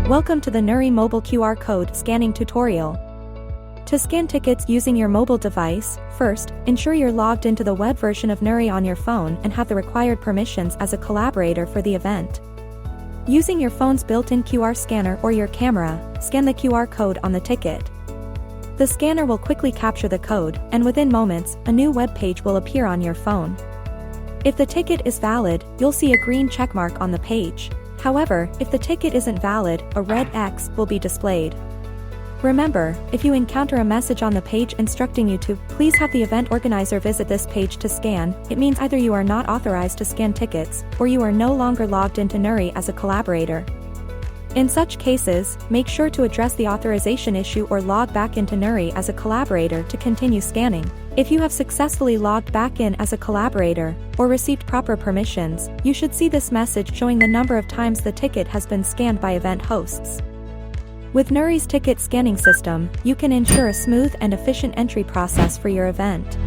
Welcome to the Nouri mobile QR code scanning tutorial. To scan tickets using your mobile device, first, ensure you're logged into the web version of Nouri on your phone and have the required permissions as a collaborator for the event. Using your phone's built-in QR scanner or your camera, scan the QR code on the ticket. The scanner will quickly capture the code, and within moments, a new web page will appear on your phone. If the ticket is valid, you'll see a green checkmark on the page. However, if the ticket isn't valid, a red X will be displayed. Remember, if you encounter a message on the page instructing you to, please have the event organizer visit this page to scan, it means either you are not authorized to scan tickets, or you are no longer logged into Nouri as a collaborator. In such cases, make sure to address the authorization issue or log back into Nouri as a collaborator to continue scanning. If you have successfully logged back in as a collaborator, or received proper permissions, you should see this message showing the number of times the ticket has been scanned by event hosts. With Nouri's ticket scanning system, you can ensure a smooth and efficient entry process for your event.